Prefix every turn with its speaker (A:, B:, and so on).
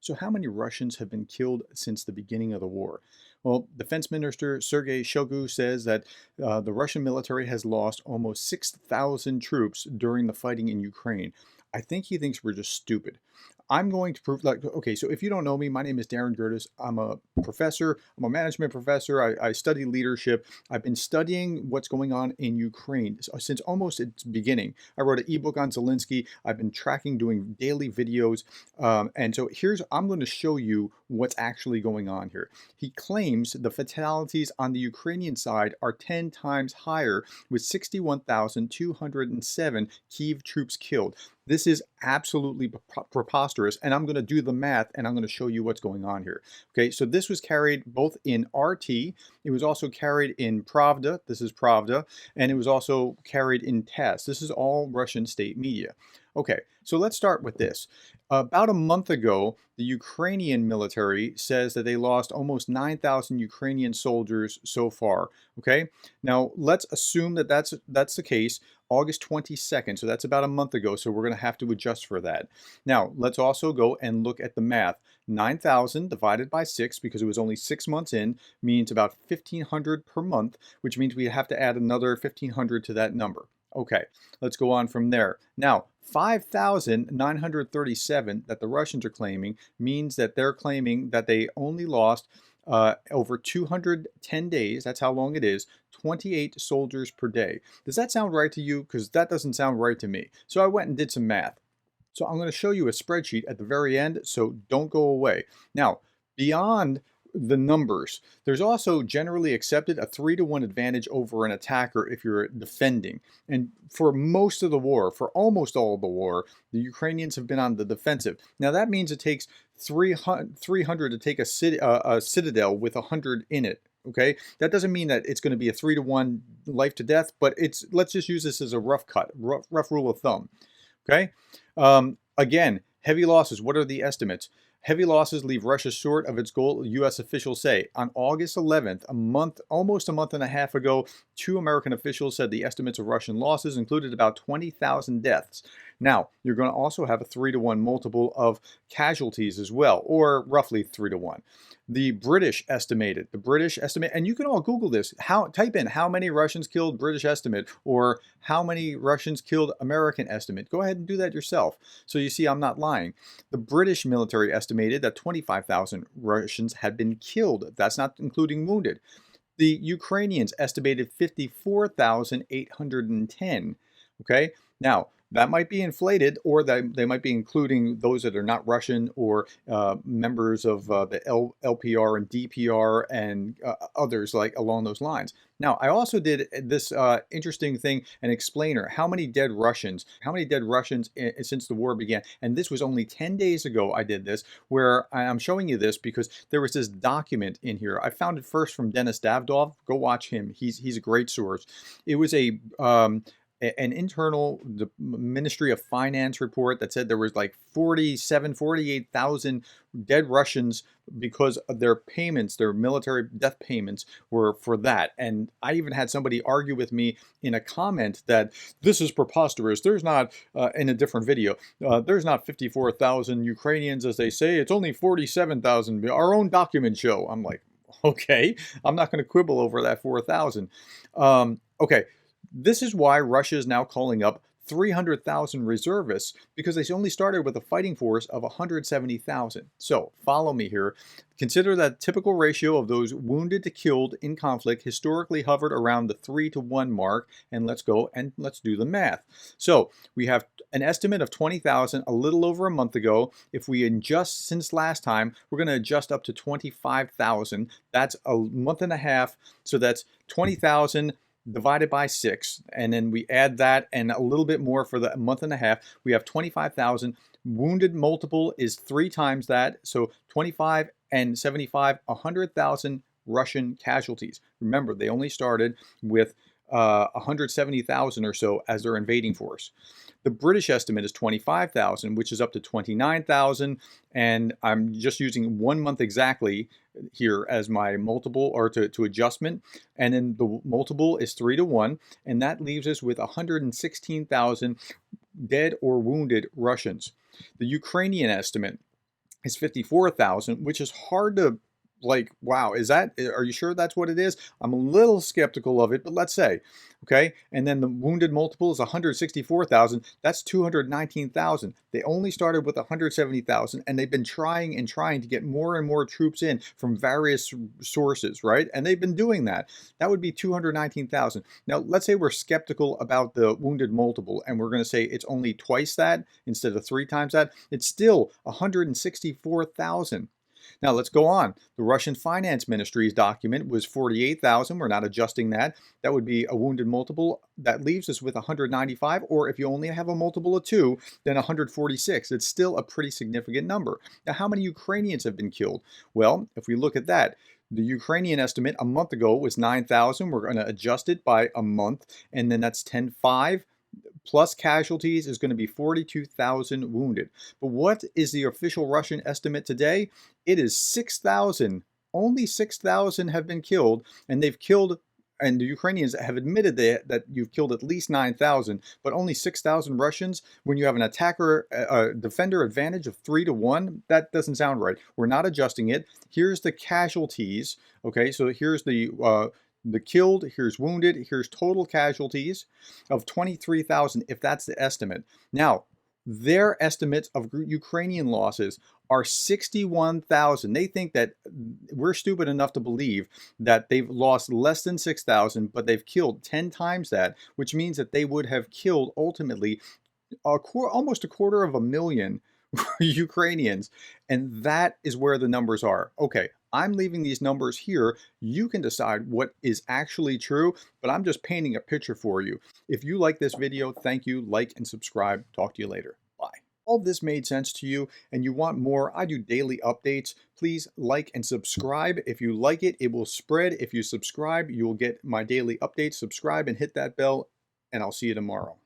A: So, how many Russians have been killed since the beginning of the war? Well, Defense Minister Sergei Shoigu says that the Russian military has lost almost 6,000 troops during the fighting in Ukraine. I think he thinks we're just stupid. I'm going to prove, like, okay, so if you don't know me, my name is Darren Gertis. I'm a professor, I'm a management professor. I study leadership. I've been studying what's going on in Ukraine since almost its beginning. I wrote an ebook on Zelensky. I've been tracking, doing daily videos. And so I'm going to show you what's actually going on here. He claims the fatalities on the Ukrainian side are 10 times higher, with 61,207 Kyiv troops killed. This is absolutely preposterous, and I'm going to do the math, and I'm going to show you what's going on here. Okay, so this was carried both in RT, it was also carried in Pravda, this is Pravda, and it was also carried in TASS. This is all Russian state media. Okay, so let's start with this. About a month ago, the Ukrainian military says that they lost almost 9,000 Ukrainian soldiers so far. Okay, now let's assume that that's the case. August 22nd, so that's about a month ago, so we're going to have to adjust for that. Now, let's also go and look at the math. 9,000 divided by 6, because it was only 6 months in, means about 1,500 per month, which means we have to add another 1,500 to that number. Okay, let's go on from there. Now, 5,937 that the Russians are claiming means that they're claiming that they only lost over 210 days, that's how long it is, 28 soldiers per day. Does that sound right to you? Because that doesn't sound right to me. So I went and did some math. So I'm going to show you a spreadsheet at the very end, so don't go away. Now, beyond the numbers, there's also generally accepted a 3-to-1 advantage over an attacker if you're defending. And for most of the war, for almost all of the war, the Ukrainians have been on the defensive. Now that means it takes 300 to take a citadel with 100 in it. Okay, that doesn't mean that it's going to be a 3-to-1 life to death, but let's just use this as a rough rule of thumb. Okay, again, heavy losses. What are the estimates? Heavy losses leave Russia short of its goal, U.S. officials say. On August 11th, almost a month and a half ago, 2 American officials said the estimates of Russian losses included about 20,000 deaths. Now, you're going to also have a 3-to-1 multiple of casualties as well, or roughly 3-to-1. The British estimate, and you can all Google this. Type in how many Russians killed, British estimate, or how many Russians killed, American estimate. Go ahead and do that yourself. So you see I'm not lying. The British military estimated that 25,000 Russians had been killed. That's not including wounded. The Ukrainians estimated 54,810. Okay, now that might be inflated, or that they might be including those that are not Russian, or members of the LPR and DPR and others like along those lines. Now, I also did this interesting thing, an explainer. How many dead Russians since the war began? And this was only 10 days ago I did this, where I'm showing you this because there was this document in here. I found it first from Denis Davdov. Go watch him. He's a great source. It was an internal Ministry of Finance report that said there was like 48,000 dead Russians because of their payments, their military death payments were for that. And I even had somebody argue with me in a comment that this is preposterous. There's not, in a different video, there's not 54,000 Ukrainians as they say. It's only 47,000. Our own documents show. I'm like, okay, I'm not going to quibble over that 4,000. Okay. This is why Russia is now calling up 300,000 reservists, because they only started with a fighting force of 170,000. So follow me here. Consider that typical ratio of those wounded to killed in conflict historically hovered around the 3-to-1 mark. And let's go and let's do the math. So we have an estimate of 20,000 a little over a month ago. If we adjust since last time, we're going to adjust up to 25,000. That's a month and a half. So that's 20,000 divided by 6, and then we add that and a little bit more for the month and a half. We have 25,000. Wounded multiple is 3 times that, so 25 and 75, 100,000 Russian casualties. Remember, they only started with 170,000 or so as their invading force. The British estimate is 25,000, which is up to 29,000, and I'm just using 1 month exactly here as my multiple, or to adjustment, and then the multiple is 3-to-1, and that leaves us with 116,000 dead or wounded Russians. The Ukrainian estimate is 54,000, which is hard to, like, wow, are you sure that's what it is? I'm a little skeptical of it, but let's say, okay. And then the wounded multiple is 164,000. That's 219,000. They only started with 170,000, and they've been trying and trying to get more and more troops in from various sources, right? And they've been doing that. That would be 219,000. Now, let's say we're skeptical about the wounded multiple, and we're going to say it's only twice that instead of 3 times that. It's still 164,000. Now let's go on. The Russian Finance Ministry's document was 48,000. We're not adjusting that. That would be a wounded multiple. That leaves us with 195, or if you only have a multiple of 2, then 146. It's still a pretty significant number. Now, how many Ukrainians have been killed? Well, if we look at that, the Ukrainian estimate a month ago was 9,000. We're going to adjust it by a month, and then that's 10,500. Plus casualties is going to be 42,000 wounded. But what is the official Russian estimate today? It is 6,000. Only 6,000 have been killed, and they've killed, and the Ukrainians have admitted that you've killed at least 9,000, but only 6,000 Russians. When you have an attacker, defender advantage of 3 to 1, that doesn't sound right. We're not adjusting it. Here's the casualties. Okay, so here's the killed, here's wounded, here's total casualties of 23,000, if that's the estimate. Now, their estimates of Ukrainian losses are 61,000. They think that we're stupid enough to believe that they've lost less than 6,000, but they've killed 10 times that, which means that they would have killed ultimately almost 250,000 Ukrainians. And that is where the numbers are. Okay, I'm leaving these numbers here. You can decide what is actually true, but I'm just painting a picture for you. If you like this video, thank you, like and subscribe. Talk to you later. Bye. All this made sense to you and you want more, I do daily updates. Please like and subscribe. If you like it, it will spread. If you subscribe, you will get my daily updates. Subscribe and hit that bell, and I'll see you tomorrow.